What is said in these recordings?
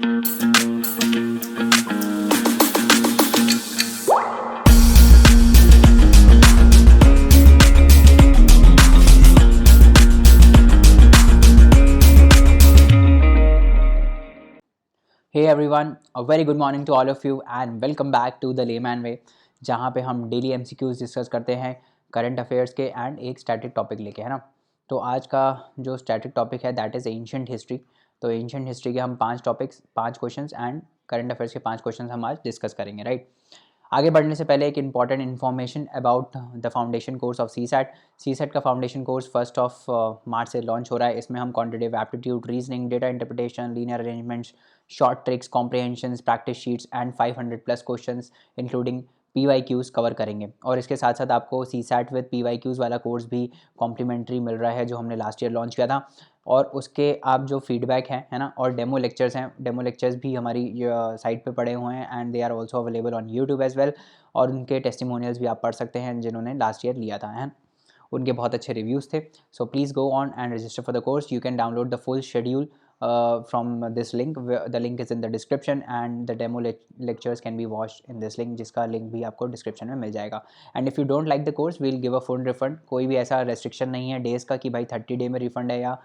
Hey everyone, a very good morning to all of you and welcome back to the Layman Way, जहाँ पे हम daily MCQs discuss करते हैं current affairs के and एक static topic लेके, है ना। तो आज का जो स्टैटिक टॉपिक है दैट इज़ एंशिएंट हिस्ट्री। तो एंशिएंट हिस्ट्री के हम 5 क्वेश्चंस एंड करंट अफेयर्स के 5 क्वेश्चंस हम आज डिस्कस करेंगे, राइट। आगे बढ़ने से पहले एक important information about the foundation course of CSAT का फाउंडेशन कोर्स 1 मार्च से लॉन्च हो रहा है। इसमें हम quantitative aptitude, reasoning, data interpretation, linear arrangements, short tricks, comprehensions, practice sheets and 500+ questions including PYQs cover करेंगे। और इसके साथ साथ आपको CSAT विद PYQs वाला कोर्स भी कॉम्प्लीमेंट्री मिल रहा है जो हमने लास्ट ईयर लॉन्च किया था। और उसके आप जो फीडबैक हैं, है ना, और डेमो लेक्चर्स हैं, डेमो लेक्चर्स भी हमारी साइट पे पड़े हुए हैं and they are also available on YouTube as well. और उनके टेस्टिमोनियल्स भी आप पढ़ सकते हैं जिन्होंने लास्ट ईयर लिया था, है। उनके बहुत अच्छे रिव्यूज़ थे। So please go on and register for the course. You can download the full schedule from this link. The link is in the description and the demo lectures can be watched in this link, जिसका link भी आपको description में मिल जाएगा। And if you don't like the course we'll give a full refund. कोई भी ऐसा restriction नहीं है डेज़ का कि भाई 30 डे में रिफंड है या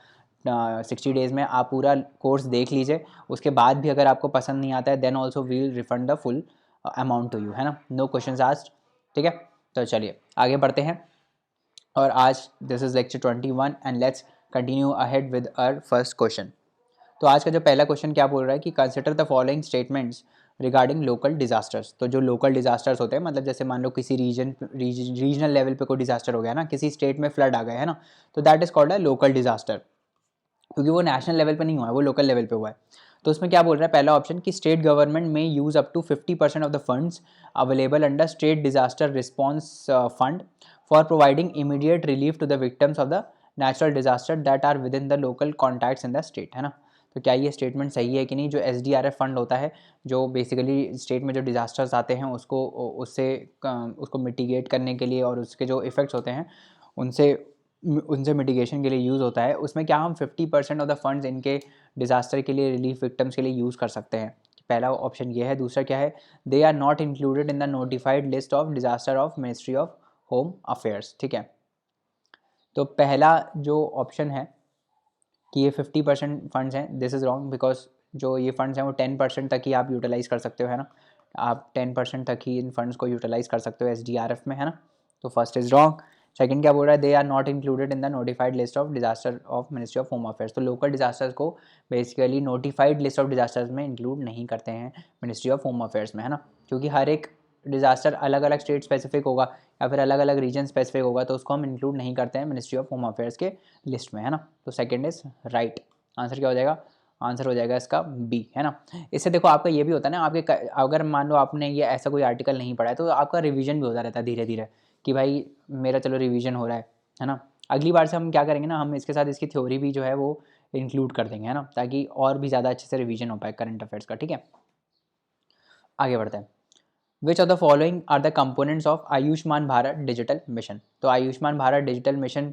60 डेज़ में। आप पूरा कोर्स देख लीजिए, उसके बाद भी अगर आपको पसंद नहीं आता है then also we'll refund the full amount to you, है ना। नो क्वेश्चंस आस्क्ड, ठीक है। तो चलिए आगे बढ़ते हैं। और आज this is lecture 21 and let's continue ahead with our first question. तो आज का जो पहला क्वेश्चन क्या बोल रहा है कि consider the following statements regarding local disasters. तो जो लोकल डिजास्टर्स होते हैं, मतलब जैसे मान लो किसी रीजनल लेवल पे कोई डिजास्टर हो गया ना, किसी स्टेट में फ्लड आ गया है ना, तो that is called a local disaster, क्योंकि वो नेशनल लेवल पे नहीं हुआ है, वो लोकल लेवल पे हुआ है। तो उसमें क्या बोल रहा है पहला ऑप्शन कि स्टेट गवर्नमेंट में use up to 50% of the funds available under state disaster response fund for providing immediate relief to the victims of the natural disaster that are within the local contacts in the state, है ना। तो क्या ये statement सही है कि नहीं। जो SDRF फंड होता है, जो बेसिकली स्टेट में जो डिजास्टर्स आते हैं उसको उसको मिटिगेट करने के लिए और उसके जो इफ़ेक्ट्स होते हैं उनसे उनसे मिटिगेशन के लिए यूज़ होता है। उसमें क्या हम 50% ऑफ द फंड्स इनके डिज़ास्टर के लिए, रिलीफ विक्टिम्स के लिए यूज़ कर सकते हैं। पहला ऑप्शन ये है। दूसरा क्या है, they are not included in the notified list of disaster of ministry of home affairs, ठीक है। तो पहला जो ऑप्शन है कि ये 50% फंड्स हैं, दिस इज़ रॉन्ग, बिकॉज जो ये फंड्स हैं वो 10% तक ही आप यूटिलाइज़ कर सकते हो, है ना। आप 10% तक ही इन फंड्स को यूटिलाइज़ कर सकते हो SDRF में, है ना। तो फर्स्ट इज़ रॉन्ग। सेकंड क्या बोल रहा है, they are not included in the notified list of disaster of ministry of home affairs. तो लोकल डिजास्टर्स को basically notified list of disasters में इंक्लूड नहीं करते हैं मिनिस्ट्री ऑफ होम अफेयर्स में, है ना। क्योंकि हर एक डिजास्टर अलग अलग स्टेट स्पेसिफिक होगा या फिर अलग अलग रीजन स्पेसिफिक होगा, तो उसको हम इंक्लूड नहीं करते हैं मिनिस्ट्री ऑफ होम अफेयर्स के लिस्ट में, है ना। तो सेकंड इज राइट। आंसर क्या हो जाएगा, आंसर हो जाएगा इसका बी, है ना। इससे देखो आपका ये भी होता है ना, आपके अगर मान लो आपने ये ऐसा कोई आर्टिकल नहीं पढ़ा है तो आपका रिवीजन भी होता रहता है धीरे धीरे कि भाई मेरा चलो रिवीजन हो रहा है ना। अगली बार से हम क्या करेंगे ना, हम इसके साथ इसकी थ्योरी भी जो है वो इंक्लूड कर देंगे, है ना, ताकि और भी ज़्यादा अच्छे से रिवीजन हो पाए करंट अफेयर्स का, ठीक है। आगे बढ़ते हैं। Which of the following are the components of Ayushman Bharat digital mission. तो आयुष्मान भारत डिजिटल मिशन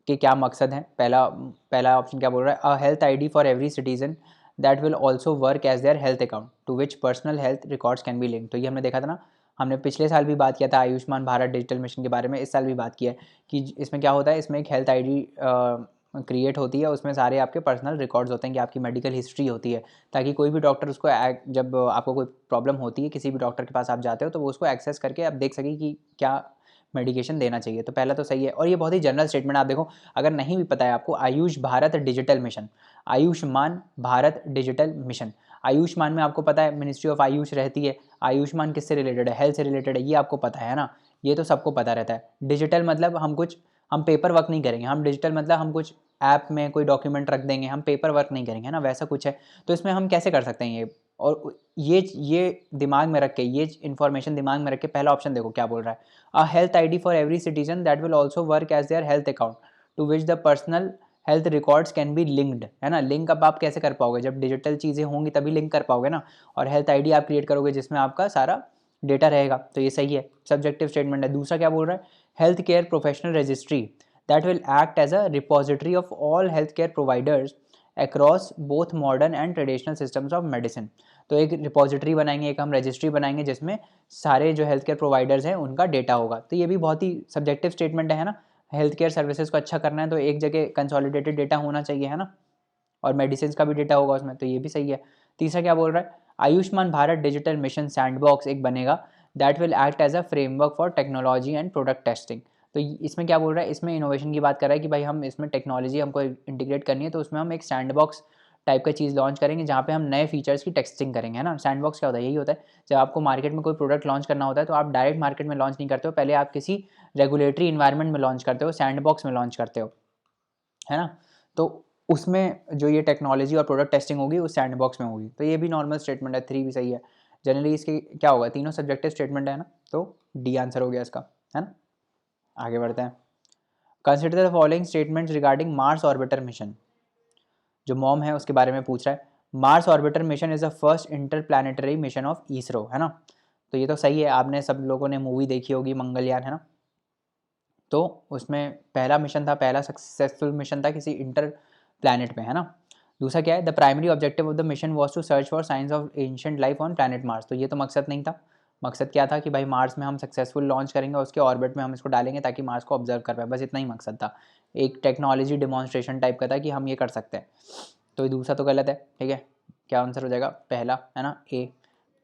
के क्या मकसद हैं। पहला पहला ऑप्शन क्या बोल रहा है, a health ID for every citizen that will also work as their health account to which personal health records can be link. तो ये हमने देखा था ना, हमने पिछले साल भी बात किया था आयुष्मान भारत डिजिटल मिशन के बारे में, इस साल भी बात किया है कि इसमें क्या होता है, इसमें एक हेल्थ ID क्रिएट होती है, उसमें सारे आपके पर्सनल रिकॉर्ड्स होते हैं कि आपकी मेडिकल हिस्ट्री होती है, ताकि कोई भी डॉक्टर उसको जब आपको कोई प्रॉब्लम होती है किसी भी डॉक्टर के पास आप जाते हो तो वो उसको एक्सेस करके आप देख सके कि क्या मेडिकेशन देना चाहिए। तो पहला तो सही है। और ये बहुत ही जनरल स्टेटमेंट, आप देखो अगर नहीं भी पता है आपको, Ayush Bharat digital mission, Ayushman Bharat digital mission, Ayushman में आपको पता है मिनिस्ट्री ऑफ आयुष रहती है, आयुष्मान किससे रिलेटेड है, हेल्थ से रिलेटेड है, ये आपको पता है ना, ये तो सबको पता रहता है। डिजिटल मतलब हम पेपर वर्क नहीं करेंगे, हम डिजिटल मतलब हम कुछ ऐप में कोई डॉक्यूमेंट रख देंगे, हम पेपर वर्क नहीं करेंगे, है ना, वैसा कुछ है। तो इसमें हम कैसे कर सकते हैं ये, और ये दिमाग में रख के, ये इन्फॉर्मेशन दिमाग में रख के पहला ऑप्शन देखो क्या बोल रहा है, a health ID for every citizen that will also work as their health account to which the personal health records can be linked, है ना। लिंक अब आप कैसे कर पाओगे, जब डिजिटल चीज़ें होंगी तभी लिंक कर पाओगे ना। और हेल्थ ID आप क्रिएट करोगे जिसमें आपका सारा डेटा रहेगा, तो ये सही है, सब्जेक्टिव स्टेटमेंट है। दूसरा क्या बोल रहा है, health care professional registry that will act as a repository of all healthcare providers across both modern and traditional systems of medicine. तो एक रिपोजिटरी बनाएंगे, एक हम रजिस्ट्री बनाएंगे जिसमें सारे जो हेल्थ केयर प्रोवाइडर्स हैं उनका डेटा होगा। तो ये भी बहुत ही सब्जेक्टिव स्टेटमेंट है ना, हेल्थ केयर सर्विसेज को अच्छा करना है तो एक जगह कंसोलिडेटेड डेटा होना चाहिए, है ना, और मेडिसिन का भी डेटा होगा उसमें, तो ये भी सही है। तीसरा क्या बोल रहा है, Ayushman Bharat digital mission sandbox एक बनेगा that will act as a framework for technology and product testing. तो इसमें क्या बोल रहा है, इसमें इनोवेशन की बात कर रहा है कि भाई हम इसमें टेक्नोलॉजी हमको इंटीग्रेट करनी है, तो उसमें हम एक सैंडबॉक्स टाइप का चीज़ लॉन्च करेंगे जहाँ पे हम नए फीचर्स की टेस्टिंग करेंगे, है ना। सैंडबॉक्स क्या होता है, यही होता है जब आपको मार्केट में कोई प्रोडक्ट लॉन्च करना होता है तो आप डायरेक्ट मार्केट में लॉन्च नहीं करते हो, पहले आप किसी रेगुलेटरी इन्वायरमेंट में लॉन्च करते हो, सैंडबॉक्स में लॉन्च करते हो, है ना। तो उसमें जो ये टेक्नोलॉजी और प्रोडक्ट टेस्टिंग होगी उस सैंडबॉक्स में होगी। तो ये भी नॉर्मल स्टेटमेंट है, 3 भी सही है। जनरली इसके क्या होगा, तीनों सब्जेक्टिव स्टेटमेंट है ना, तो डी आंसर हो गया इसका, है ना। आगे बढ़ते हैं। Consider the following statements regarding Mars orbiter mission. जो मॉम है उसके बारे में पूछ रहा है। Mars orbiter mission is the first interplanetary mission of ISRO, है ना। तो ये तो सही है, आपने सब लोगों ने मूवी देखी होगी मंगलयान, है ना। तो उसमें पहला मिशन था, पहला सक्सेसफुल मिशन था किसी इंटर प्लैनेट में, है ना। दूसरा क्या है, the primary objective of the mission was to search for science of ancient life on planet Mars. तो ये तो मकसद नहीं था, मकसद क्या था कि भाई मार्स में हम सक्सेसफुल लॉन्च करेंगे और उसके ऑर्बिट में हम इसको डालेंगे ताकि मार्स को ऑब्जर्व कर पाए, बस इतना ही मकसद था। एक टेक्नोलॉजी डिमॉन्स्ट्रेशन टाइप का था कि हम ये कर सकते हैं। तो ये दूसरा तो गलत है, ठीक है। क्या आंसर हो जाएगा, पहला, है ना, ए।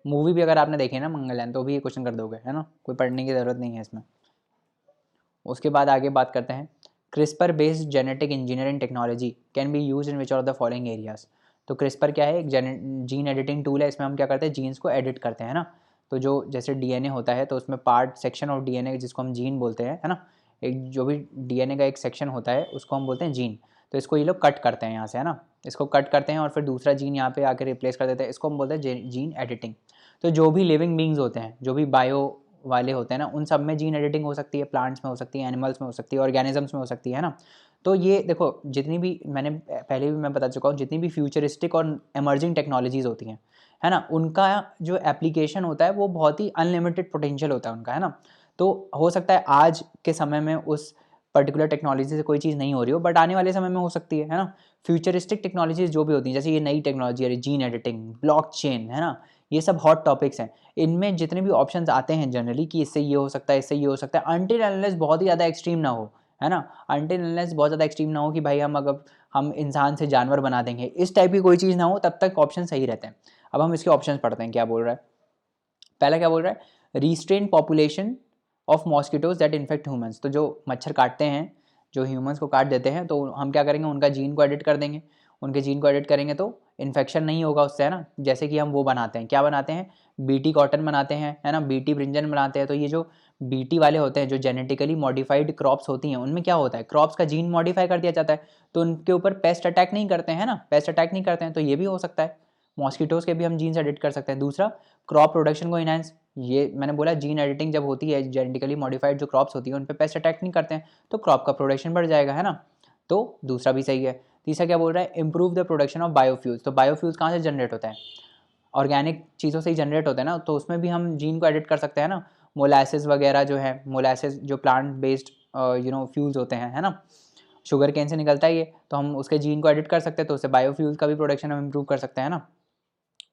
मूवी भी अगर आपने देखी है ना मंगलयान तो भी ये क्वेश्चन कर दोगे, है ना, कोई पढ़ने की ज़रूरत नहीं है इसमें। उसके बाद आगे बात करते हैं, CRISPR based genetic engineering technology can be use in which are the following areas. तो क्रिस्पर क्या है, एक जीन एडिटिंग टूल है, इसमें हम क्या करते हैं, जीन्स को एडिट करते हैं ना। तो जो जैसे डीएनए होता है तो उसमें पार्ट सेक्शन ऑफ डीएनए जिसको हम जीन बोलते हैं, है ना, एक जो भी डीएनए का एक सेक्शन होता है उसको हम बोलते हैं जीन। तो इसको ये लोग कट करते हैं यहाँ से, है ना, इसको कट करते हैं और फिर दूसरा जीन यहाँ पे आके रिप्लेस कर देते हैं, इसको हम बोलते हैं जीन एडिटिंग। तो जो भी लिविंग बींग्स होते हैं, जो भी बायो वाले होते हैं ना, उन सब में जीन एडिटिंग हो सकती है, प्लांट्स में हो सकती है, एनिमल्स में हो सकती है, ऑर्गेनिजम्स में हो सकती है ना। तो ये देखो, जितनी भी मैंने पहले भी मैं बता चुका हूँ, जितनी भी फ्यूचरिस्टिक और एमर्जिंग टेक्नोलॉजीज़ होती हैं, है ना, उनका जो एप्लीकेशन होता है वो बहुत ही अनलिमिटेड पोटेंशियल होता है उनका, है ना। तो हो सकता है आज के समय में उस पर्टिकुलर टेक्नोलॉजी से कोई चीज़ नहीं हो रही हो, बट आने वाले समय में हो सकती है ना। फ्यूचरिस्टिक टेक्नोलॉजीज जो भी होती हैं, जैसे ये नई टेक्नोलॉजी है, जीन एडिटिंग, ब्लॉकचेन, है ना, ये सब हॉट टॉपिक्स हैं। इनमें जितने भी ऑप्शंस आते हैं जनरली कि इससे ये हो सकता है, इससे ये हो सकता है, अनटिल अनलेस बहुत ही ज़्यादा एक्सट्रीम ना हो, है ना, अनटिल अनलेस बहुत ज़्यादा एक्सट्रीम ना हो कि भाई हम अगर हम इंसान से जानवर बना देंगे, इस टाइप की कोई चीज़ ना हो, तब तक ऑप्शन सही रहते हैं। अब हम इसके ऑप्शन पढ़ते हैं क्या बोल रहा है। पहला क्या बोल रहा है, restrain population of mosquitoes that infect humans. तो जो मच्छर काटते हैं, जो ह्यूमंस को काट देते हैं, तो हम क्या करेंगे, उनका जीन को एडिट कर देंगे। उनके जीन को एडिट करेंगे तो इन्फेक्शन नहीं होगा उससे, है ना। जैसे कि हम वो बनाते हैं, क्या बनाते हैं, बीटी कॉटन बनाते हैं, है ना, बीटी ब्रिंजन बनाते हैं। तो ये जो बीटी वाले होते हैं, जो जेनेटिकली मॉडिफाइड क्रॉप्स होती हैं, उनमें क्या होता है, क्रॉप्स का जीन मॉडिफाई कर दिया जाता है, तो उनके ऊपर पेस्ट अटैक नहीं करते हैं, ना, पेस्ट अटैक नहीं करते हैं। तो ये भी हो सकता है, मॉस्किटोज के भी हम जीन्स एडिट कर सकते हैं। दूसरा, क्रॉप प्रोडक्शन को इनहेंस, ये मैंने बोला जीन एडिटिंग जब होती है, जेनेटिकली मॉडिफाइड जो क्रॉप्स होती हैं उन पे पेस्ट अटैक नहीं करते हैं, तो क्रॉप का प्रोडक्शन बढ़ जाएगा, है ना। तो दूसरा भी सही है। तीसरा क्या बोल रहा है, improve the production of biofuels. तो बायोफ्यूल्स कहाँ से जनरेट होता है, ऑर्गेनिक चीज़ों से ही जनरेट होता है ना, तो उसमें भी हम जीन को एडिट कर सकते हैं ना। मोलासिस वगैरह जो है, मोलासिस जो प्लांट बेस्ड फ्यूल्स होते हैं, है ना, शुगर केन से निकलता है ये, तो हम उसके जीन को एडिट कर सकते हैं, तो उससे बायोफ्यूल्स का भी प्रोडक्शन हम इम्प्रूव कर सकते हैं ना।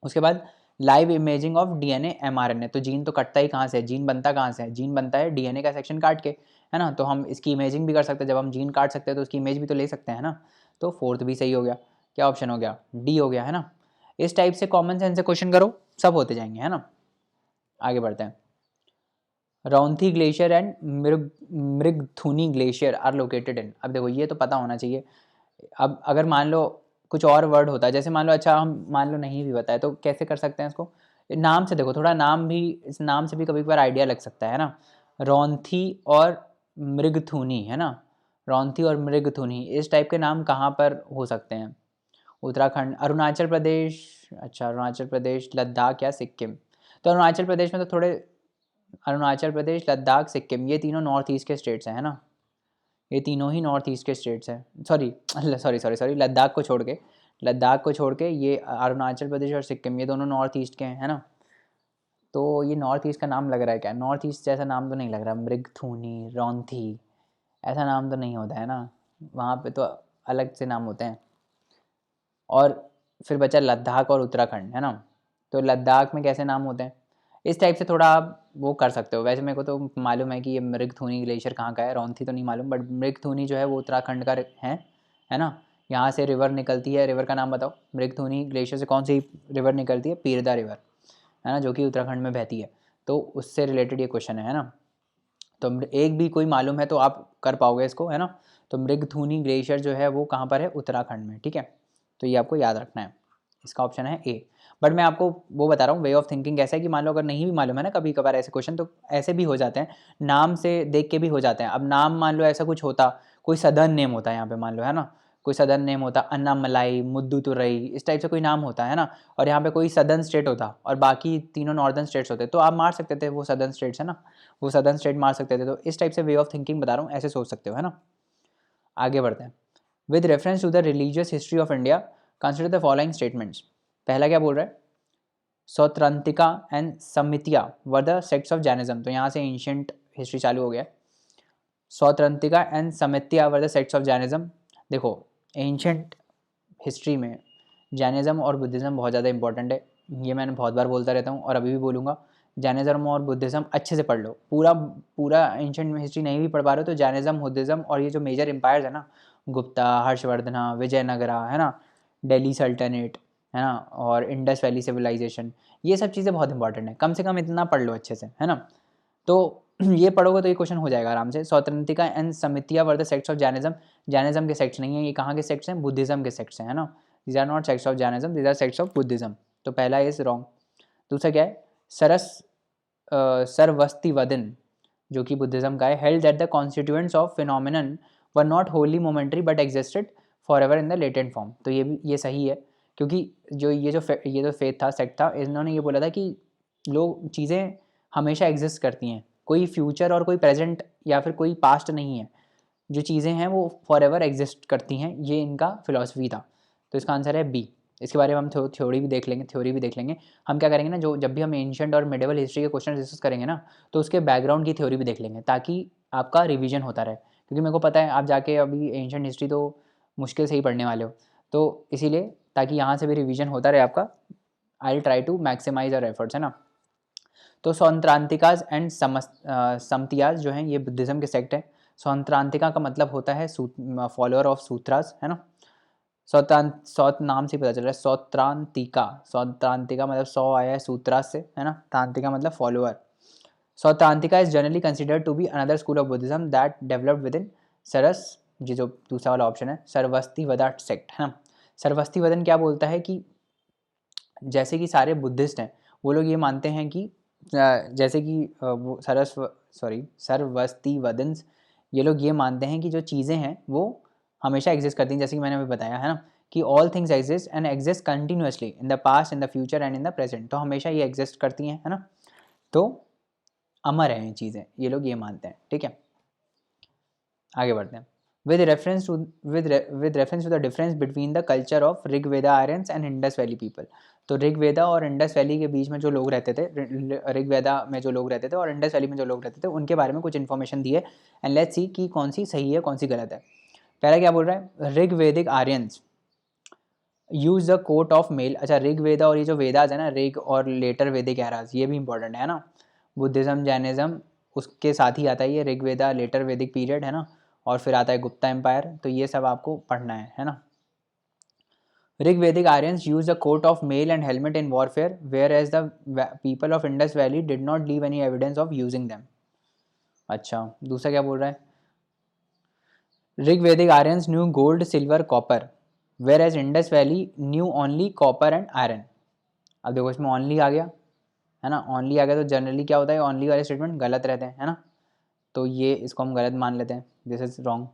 उसके बाद live imaging of DNA mRNA. तो जीन तो कटता ही कहाँ से है, जीन बनता कहाँ से है, जीन बनता है डीएनए का सेक्शन काट के, है ना। तो हम इसकी इमेजिंग भी कर सकते हैं, जब हम जीन काट सकते हैं तो उसकी इमेज भी तो ले सकते हैं ना। तो फोर्थ भी सही हो गया, क्या ऑप्शन हो गया, डी हो गया, है ना। इस टाइप से कॉमन सेंस से क्वेश्चन करो, सब होते जाएंगे, है ना। आगे बढ़ते हैं। Raunthi glacier and Mrigthuni glacier are located in. अब देखो ये तो पता होना चाहिए। अब अगर मान लो कुछ और वर्ड होता है, जैसे मान लो, अच्छा हम मान लो नहीं भी बताए तो कैसे कर सकते हैं इसको, नाम से देखो, थोड़ा नाम भी, इस नाम से भी कभी कभार आइडिया लग सकता है ना। रौंथी और मृगथुनी, है ना, रौंथी और मृगथुनी, इस टाइप के नाम कहाँ पर हो सकते हैं, उत्तराखंड, अरुणाचल प्रदेश, अच्छा अरुणाचल प्रदेश, लद्दाख या सिक्किम। तो अरुणाचल प्रदेश में तो थोड़े, अरुणाचल प्रदेश, लद्दाख, सिक्किम, ये तीनों नॉर्थ ईस्ट के स्टेट्स हैं, है ना, ये तीनों ही नॉर्थ ईस्ट के स्टेट्स हैं। Sorry sorry sorry sorry, Ladakh को छोड़ के, लद्दाख को छोड़ के ये अरुणाचल प्रदेश और सिक्किम, ये दोनों नॉर्थ ईस्ट के हैं, है ना। तो ये नॉर्थ ईस्ट का नाम लग रहा है क्या, नॉर्थ ईस्ट जैसा नाम तो नहीं लग रहा, मृगथुनी, रौंथी, ऐसा नाम तो नहीं होता है ना, वहाँ पे तो अलग से नाम होते हैं। और फिर बचा लद्दाख और उत्तराखंड, है ना। तो लद्दाख में कैसे नाम होते हैं, इस टाइप से थोड़ा आप वो कर सकते हो। वैसे मेरे को तो मालूम है कि ये मृगथुनी ग्लेशियर कहाँ का है, रौंथी तो नहीं मालूम, बट मृगथुनी जो है वो उत्तराखंड का है ना। यहाँ से रिवर निकलती है, रिवर का नाम बताओ। मृगथुनी ग्लेशियर से कौन सी रिवर निकलती है, पीरदा रिवर, है ना, जो कि उत्तराखंड में बहती है। तो उससे रिलेटेड ये क्वेश्चन है ना। तो एक भी कोई मालूम है तो आप कर पाओगे इसको, है ना। तो मृगथुनी ग्लेशियर जो है वो कहाँ पर है, उत्तराखंड में, ठीक है। तो ये आपको याद रखना है, इसका ऑप्शन है ए। बट मैं आपको वो बता रहा हूँ वे ऑफ थिंकिंग कैसा है कि मान लो अगर नहीं भी मालूम है ना, कभी कभार ऐसे क्वेश्चन तो ऐसे भी हो जाते हैं, नाम से देख के भी हो जाते हैं। अब नाम मान लो ऐसा कुछ होता, कोई सदर्न नेम होता है यहाँ पे मान लो, है ना, कोई सदर्न नेम होता, अन्नामलाई, मुद्दुतुरई, इस टाइप से कोई नाम होता है ना, और यहाँ पे कोई सदर्न स्टेट होता और बाकी तीनों नॉर्दर्न स्टेट्स होते, तो आप मार सकते थे वो सदर्न स्टेट्स, है ना, वो सदर्न स्टेट मार सकते थे। तो इस टाइप से वे ऑफ थिंकिंग बता रहा हूँ, ऐसे सोच सकते हो, है ना। आगे बढ़ते हैं। With reference to the religious history of India consider the following statements. पहला क्या बोल रहा है, Sautrantika and Sammitiya were the sects of Jainism. तो यहाँ से एंशियंट हिस्ट्री चालू हो गया। Sautrantika and Sammitiya were the sects of Jainism. देखो, एंशियंट हिस्ट्री में जैनिज्म और बुद्धिज़्म बहुत ज़्यादा इंपॉर्टेंट है, ये मैंने बहुत बार बोलता रहता हूँ और अभी भी बोलूँगा। जैनिज्म और बुद्धिज़्म अच्छे से पढ़ लो, पूरा पूरा एंशियंट हिस्ट्री नहीं भी पढ़ पा रहे हो तो जैनिज्म, बुद्धिज़्म और ये जो मेजर एम्पायर्स है ना, गुप्ता, हर्षवर्धना, विजयनगरा, है ना, दिल्ली सल्तनत, है ना, और इंडस वैली सिविलाइजेशन, ये सब चीज़ें बहुत इंपॉर्टेंट है, कम से कम इतना पढ़ लो अच्छे से, है ना। तो ये पढ़ोगे तो ये क्वेश्चन हो जाएगा आराम से। Sautrantika and Sammitiya were the sects of Jainism. Jainism के सेक्ट्स नहीं है, ये कहाँ के सेक्ट्स हैं, बुद्धिज्म के सेक्ट्स हैं, है ना। These are not sects of Jainism, these are sects of Buddhism. तो पहला इज रॉन्ग। दूसरा क्या है, सरस सरवस्तिवदन, जो कि बुद्धिज्म का है, held that the constituents of phenomenon were not Holi momentary but existed for ever in the latent form. तो ये सही है, क्योंकि जो ये जो फेथ था, सेक्ट था, इन्होंने ये बोला था कि लोग चीज़ें हमेशा एग्जिस्ट करती हैं, कोई फ्यूचर और कोई प्रेजेंट या फिर कोई पास्ट नहीं है, जो चीज़ें हैं वो फॉर एवर एग्जिस्ट करती हैं, ये इनका फिलॉसफी था। तो इसका आंसर है बी। इसके बारे में हम थ्योरी भी देख लेंगे, हम क्या करेंगे ना, जो जब भी हम एंशियंट और मिडिवल हिस्ट्री के क्वेश्चन डिस्कस करेंगे ना, तो उसके बैकग्राउंड की थ्योरी भी देख लेंगे, ताकि आपका रिवीजन होता रहे। क्योंकि मेरे को पता है आप जाके अभी एंशियंट हिस्ट्री तो मुश्किल से ही पढ़ने वाले हो, तो इसीलिए ताकि यहाँ से भी रिवीजन होता रहे आपका, I try to maximise our efforts, है ना। तो सौंत्रांतिकाज एंड समतियाज जो हैं ये बुद्धिज़्म के सेक्ट हैं। सौंत्रांतिका का मतलब होता है फॉलोअर ऑफ सूत्रास, है ना। सौत नाम से पता चल रहा है, सौत्रांतिका, सौत्रांतिका मतलब सौ आया है सूत्रास से, है ना, तांत्रिका मतलब follower. Sautrantika is generally considered to be another school of Buddhism that developed within सरस, ये जो दूसरा वाला ऑप्शन है, सरवस्तिवदा सेक्ट, है ना। सरवस्तिवदन क्या बोलता है कि जैसे कि सारे बुद्धिस्ट हैं, वो लोग ये मानते हैं कि जैसे कि वो सरवस्तिवदन्स, ये लोग ये मानते हैं कि जो चीज़ें हैं वो हमेशा एग्जिस्ट करती हैं, जैसे कि मैंने अभी बताया, है ना, कि all things exist and exist continuously in the past, in the future and in the present. तो हमेशा ये एग्जिस्ट करती हैं, है ना, तो अमर हैं ये चीज़ें, ये लोग ये मानते हैं, ठीक है। आगे बढ़ते हैं। With reference to the difference between the culture of Rigveda Aryans and Indus Valley people. तो ऋग्वेदा और इंडस वैली के बीच में जो लोग रहते थे, ऋग्वेदा में जो लोग रहते थे और इंडस वैली में जो लोग रहते थे, उनके बारे में कुछ इन्फॉर्मेशन दी है, एंड लेट्स सी कि कौन सी सही है कौन सी गलत है। पहला क्या बोल रहा है, Rigvedic Aryans use the coat of mail. अच्छा, ऋग्वेदा और ये जो वेदास है ना, ऋग और लेटर वेदिक एराज, ये भी इंपॉर्टेंट है ना। बुद्धिज्म, जैनिज्म उसके साथ ही आता है ये ऋग्वेदा, लेटर वैदिक पीरियड, है ना, और फिर आता है गुप्ता एम्पायर, तो ये सब आपको पढ़ना है ना। Rigvedic Aryans use the coat of mail and helmet in warfare, whereas the people of Indus valley did not leave any evidence of using them. अच्छा, दूसरा क्या बोल रहा है, Rigvedic Aryans knew gold, silver, copper, whereas Indus valley knew only copper and iron. अब देखो इसमें only आ गया, है ना, ओनली आ गया, तो जनरली क्या होता है, ओनली वाले स्टेटमेंट गलत रहते हैं, है ना, तो ये इसको हम गलत मान लेते हैं, दिस इज़ रॉन्ग।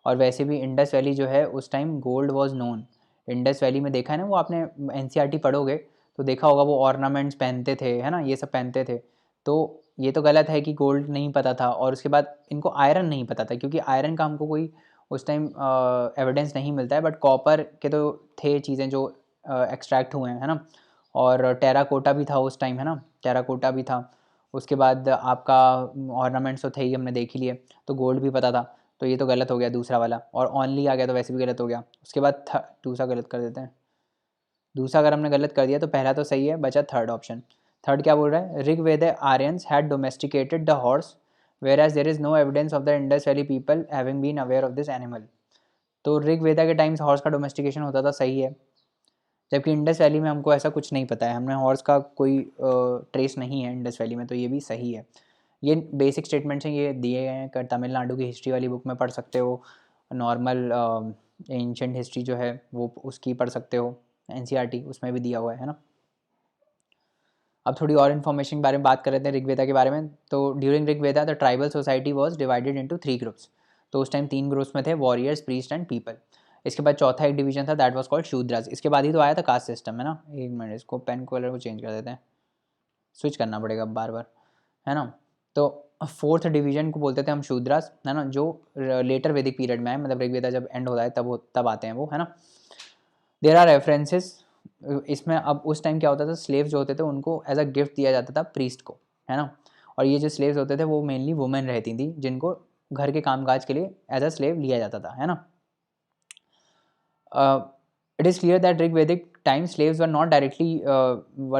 और वैसे भी इंडस वैली जो है उस time gold was known. Indus valley में देखा है ना, वो आपने एनसीईआरटी पढ़ोगे तो देखा होगा, वो ऑर्नामेंट्स पहनते थे, है ना, ये सब पहनते थे। तो ये तो गलत है कि गोल्ड नहीं पता था, और उसके बाद इनको आयरन नहीं पता था, क्योंकि आयरन का हमको कोई उस टाइम एविडेंस नहीं मिलता है, बट कॉपर के तो थे चीज़ें जो एक्सट्रैक्ट हुए हैं, है ना। और टेराकोटा भी था उस टाइम, है ना, टेराकोटा भी था। उसके बाद आपका ऑर्नामेंट्स तो थे ही, हमने देख ही लिए, तो गोल्ड भी पता था, तो ये तो गलत हो गया दूसरा वाला। और ऑनली आ गया तो वैसे भी गलत हो गया। उसके बाद दूसरा गलत कर देते हैं, दूसरा अगर हमने गलत कर दिया तो पहला तो सही है, बचा थर्ड ऑप्शन। थर्ड क्या बोल रहा है, Rigveda Aryans had domesticated the horse whereas there is no evidence of the Indus Valley people having been aware of this animal. तो ऋग्वेदा के टाइम्स हॉर्स का डोमेस्टिकेशन होता था, सही है, जबकि इंडस वैली में हमको ऐसा कुछ नहीं पता है, हमने हॉर्स का कोई ट्रेस नहीं है इंडस वैली में, तो ये भी सही है। ये बेसिक स्टेटमेंट्स हैं, ये दिए गए हैं, तमिलनाडु की हिस्ट्री वाली बुक में पढ़ सकते हो, नॉर्मल एंशेंट हिस्ट्री जो है वो उसकी पढ़ सकते हो, एनसीईआरटी उसमें भी दिया हुआ है ना। अब थोड़ी और इन्फॉर्मेशन के बारे में बात कर रहे थे ऋग्वेदा के बारे में। तो during Rigveda the tribal society was divided into 3 groups. तो उस टाइम 3 ग्रुप्स में थे, वॉरियर्स, प्रीस्ट एंड पीपल। इसके बाद चौथा एक डिवीजन था, दैट वाज कॉल्ड शूद्रास। इसके बाद ही तो आया था कास्ट सिस्टम, है ना। एक मिनट, इसको पेन कलर को चेंज कर देते हैं, स्विच करना पड़ेगा बार बार, है ना। तो फोर्थ डिवीजन को बोलते थे हम शूद्रास, है ना, जो लेटर वैदिक पीरियड में है, मतलब ऋग्वेदा जब एंड होता है तब आते हैं वो, है ना। देयर आर रेफरेंसेस इसमें। अब उस टाइम क्या होता था, स्लेव जो होते थे उनको एज अ गिफ्ट दिया जाता था प्रीस्ट को, है ना। और ये जो स्लेव्स होते थे वो मेनली वुमेन रहती थी, जिनको घर के कामकाज के लिए एज अ स्लेव लिया जाता था, है ना। It is clear that Rig-Vedic time slaves were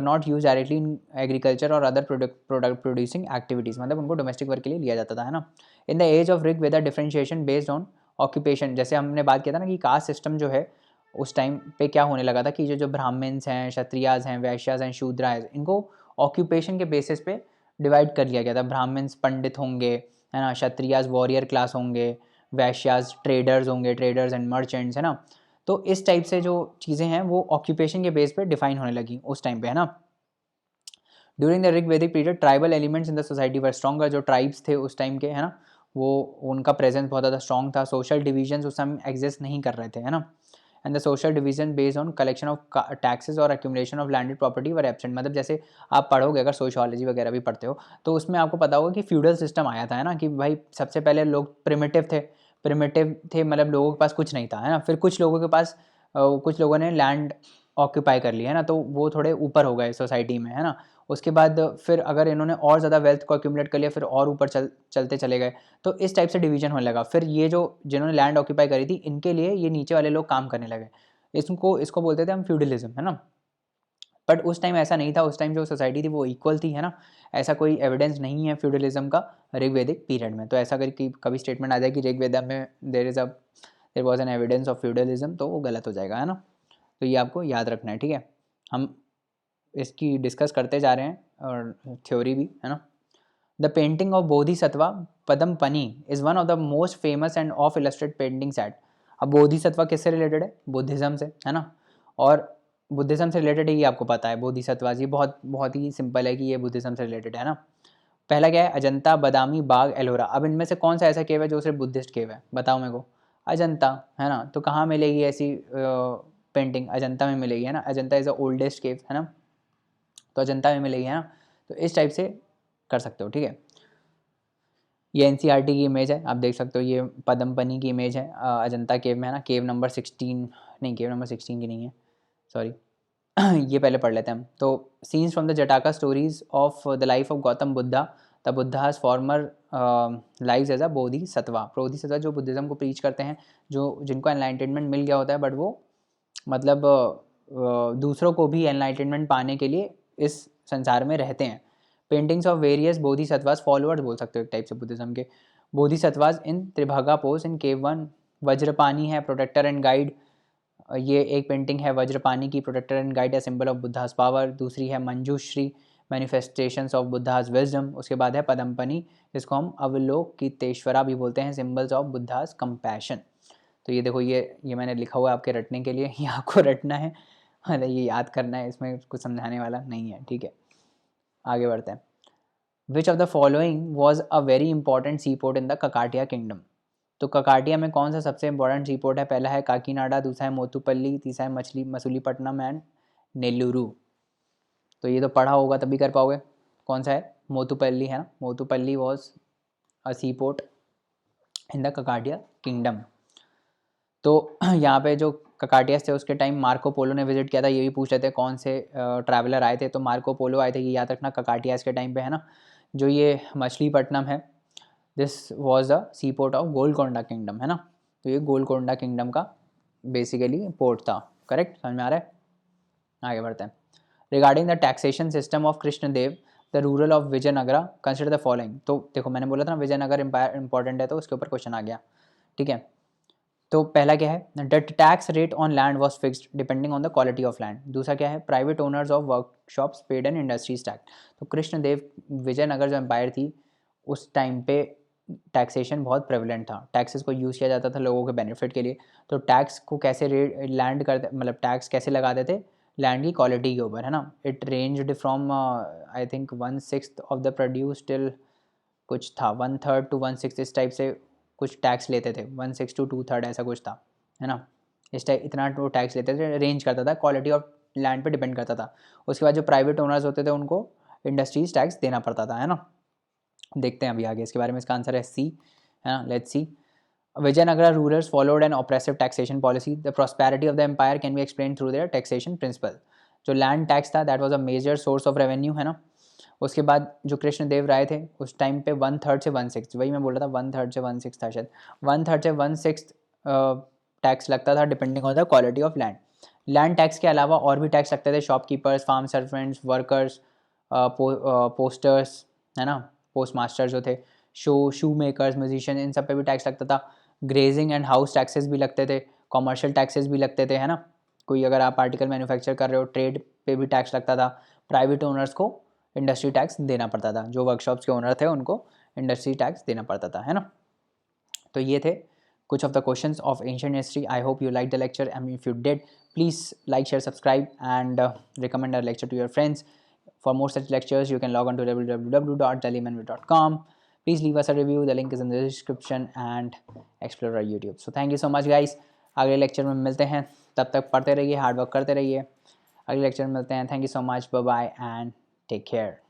not used directly in agriculture or other product producing activities, मतलब उनको डोमेस्टिक वर्क के लिए लिया जाता था, है ना। In the age of Rigveda differentiation based on occupation, जैसे हमने बात किया था ना कि कास्ट सिस्टम जो है उस टाइम पे क्या होने लगा था कि जो ब्राह्मण्स हैं, क्षत्रियाज हैं, वैश्याज हैं, शूद्रा हैं, इनको ऑक्यूपेशन के बेसिस पे डिवाइड कर लिया गया था। ब्राह्मण्स पंडित होंगे, है ना, क्षत्रियाज वॉरियर क्लास होंगे, वैश्याज ट्रेडर्स होंगे, ट्रेडर्स एंड मर्चेंट्स, है ना। तो इस टाइप से जो चीज़ें हैं वो ऑक्यूपेशन के बेस पे डिफाइन होने लगी उस टाइम पे, है ना। ड्यूरिंग द ऋग वैदिक period tribal elements in the society were stronger, जो ट्राइब्स थे उस टाइम के, है ना, वो उनका प्रेजेंस बहुत ज़्यादा स्ट्रॉन्ग था। सोशल डिविजन्स उस टाइम एग्जिस्ट नहीं कर रहे थे, है ना। And the social division based on collection of taxes और accumulation of landed property were absent, मतलब जैसे आप पढ़ोगे अगर सोशियोलॉजी वगैरह भी पढ़ते हो तो उसमें आपको पता होगा कि फ्यूडल सिस्टम आया था, है ना, कि भाई सबसे पहले लोग प्रिमिटिव थे, मतलब लोगों के पास कुछ नहीं था, है ना। फिर कुछ लोगों के पास कुछ लोगों ने लैंड ऑक्यूपाई कर लिया, है ना, तो वो थोड़े ऊपर हो गए सोसाइटी में, है ना। उसके बाद फिर अगर इन्होंने और ज़्यादा वेल्थ को अक्यूमुलेट कर लिया, फिर और ऊपर चलते चले गए, तो इस टाइप से डिवीजन होने लगा। फिर ये जो जिन्होंने लैंड ऑक्यूपाई करी थी इनके लिए ये नीचे वाले लोग काम करने लगे, इसको बोलते थे हम फ्यूडलिज्म, है ना। बट उस टाइम ऐसा नहीं था, उस टाइम जो सोसाइटी थी वो इक्वल थी, है ना। ऐसा कोई एविडेंस नहीं है फ्यूडलिज्म का ऋग्वेदिक पीरियड में। तो ऐसा अगर कि कभी स्टेटमेंट आ जाए कि ऋग्वेदा में there was an evidence of feudalism, तो वो गलत हो जाएगा, है ना। तो ये आपको याद रखना है, ठीक है। हम इसकी डिस्कस करते जा रहे हैं और थ्योरी भी, है ना। The painting of Bodhisattva Padmapani is one of the most famous and of illustrate painting set. अब बोधिसत्वा किससे रिलेटेड है, बुद्धिज़्म से, है ना। और बुद्धिज़्म से रिलेटेड है ये आपको पता है, बोधिसत्वा जी बहुत बहुत ही सिंपल है कि ये बुद्धिज़्म से रिलेटेड है ना। पहला क्या है, अजंता, बादामी, बाग, एलोरा। अब इनमें से कौन सा ऐसा केव है जो सिर्फ बुद्धिस्ट केव है, बताओ मेरे को। अजंता, है ना। तो कहाँ मिलेगी ऐसी पेंटिंग, अजंता में मिलेगी, है ना। अजंता इज़ द ओल्डेस्ट केव, है ना, तो अजंता में मिलेगी, है ना। तो इस टाइप से कर सकते हो, ठीक है। ये एनसीईआरटी की इमेज है, आप देख सकते हो, ये पदमपनी की इमेज है अजंता केव में, है ना। केव नंबर 16, नहीं केव नंबर 16 की नहीं है, सॉरी। ये पहले पढ़ लेते हैं हम। तो scenes from the Jataka stories of the life of Gautam Buddha, the Buddha's former lives as a Bodhisattva. Bodhisattva जो बुद्धिज़्म को प्रीच करते हैं, जो जिनको एनलाइटनमेंट मिल गया होता है, बट वो मतलब दूसरों को भी एनलाइटनमेंट पाने के लिए इस संसार में रहते हैं। Paintings of various bodhisattvas, followers बोल सकते हो एक टाइप से बुद्धिज़्म के। बोधिसत्वास इन त्रिभागा पोज इन केव वन। वज्रपानी है, प्रोटेक्टर एंड गाइड। ये एक पेंटिंग है वज्रपानी की, प्रोटेक्टर एंड गाइड है, सिंबल ऑफ बुद्धास पावर। दूसरी है Manjushri, manifestations of Buddha's wisdom. उसके बाद है पदमपनी, जिसको हम अवलोकितेश्वरा भी बोलते हैं, सिंबल्स ऑफ बुद्धास कंपैशन। तो ये देखो, ये मैंने लिखा हुआ है आपके रटने के लिए, ये आपको रटना है, अरे ये याद करना है, इसमें कुछ समझाने वाला नहीं है, ठीक है। आगे बढ़ते हैं। Which of the following was a very important sea port in the Kakatiya kingdom. तो ककाटिया में कौन सा सबसे इंपॉर्टेंट सी पोर्ट है, पहला है काकीनाडा, दूसरा है मोतुपल्ली, तीसरा है मसूलीपट्टनम एंड नेल्लूरू। तो ये तो पढ़ा होगा तभी कर पाओगे। कौन सा है, मोतुपल्ली, है ना। Motupalli was a sea port in the Kakatiya kingdom. तो यहाँ पे जो ककाटियस थे उसके टाइम मार्को पोलो ने विजिट किया था, ये भी पूछ रहे थे कौन से ट्रैवलर आए थे, तो मार्को पोलो आए थे, ये याद रखना, ककाटियस के टाइम पे, है ना। जो ये मछलीपट्टनम है, this was the sea port of Golconda kingdom, है ना। तो ये गोलकोंडा किंगडम का बेसिकली पोर्ट था, करेक्ट, समझ में आ रहा है। आगे बढ़ते हैं। Regarding the taxation system of Krishnadeva the ruler of Vijayanagara consider the following. तो देखो मैंने बोला था ना विजयनगर एम्पायर इंपॉर्टेंट है, तो उसके ऊपर क्वेश्चन आ गया, ठीक है। तो पहला क्या है, the tax rate on land was fixed depending on the quality of land. दूसरा क्या है, private owners of workshops paid an industries tax. तो कृष्णदेव विजयनगर जो एम्पायर थी उस टाइम पे टैक्सेशन बहुत प्रेवलेंट था, टैक्सेस को यूज़ किया जाता था लोगों के बेनिफिट के लिए। तो टैक्स को कैसे रेट लैंड करते, मतलब टैक्स कैसे लगाते थे लैंड की क्वालिटी के ऊपर, है ना। It ranged from I think 1/6 of the produce till कुछ था 1/3 to 1/6 इस टाइप से कुछ टैक्स लेते थे, 1/6 to 2/3 ऐसा कुछ था, है ना। इस टाइप इतना वो टैक्स लेते थे, रेंज करता था, क्वालिटी ऑफ लैंड पे डिपेंड करता था। उसके बाद जो प्राइवेट ओनर्स होते थे उनको इंडस्ट्रीज टैक्स देना पड़ता था, है ना। देखते हैं अभी आगे इसके बारे में, इसका आंसर है सी, है ना। Let's see. Vijayanagara rulers followed an oppressive taxation policy. The prosperity of the empire can be explain through their taxation principle. जो लैंड टैक्स था that was a major source of revenue, है ना। उसके बाद जो कृष्णदेव राय थे उस टाइम पे 1/3 से 1/6, वही मैं बोल रहा था 1/3 से 1/6 था शायद, 1/3 से 1/6 टैक्स लगता था depending on the quality of land. Land tax के अलावा और भी टैक्स लगते थे, shopkeepers, farm servants, workers, posters, है ना, पोस्ट मास्टर जो थे, शू मेकर्स, म्यूजिशियन, इन सब पे भी टैक्स लगता था। ग्रेजिंग एंड हाउस टैक्सेस भी लगते थे, कॉमर्शियल टैक्सेस भी लगते थे, है ना। कोई अगर आप आर्टिकल मैन्युफैक्चर कर रहे हो, ट्रेड पे भी टैक्स लगता था। प्राइवेट ओनर्स को इंडस्ट्री टैक्स देना पड़ता था, जो वर्कशॉप्स के ओनर थे उनको इंडस्ट्री टैक्स देना पड़ता था, है ना। तो ये थे कुछ of the questions of ancient history. I hope you like the lecture and if you did please like, share, subscribe and recommend our lecture to your friends. For more such lectures you can log on to www.thelaymanway.com. Please leave us a review, the link is in the description, and explore our YouTube. So thank you so much guys. अगले lecture में मिलते हैं, तब तक पढ़ते रहिए, hard work करते रहिए। अगले लेक्चर में मिलते हैं। Thank you so much, bye bye and take care.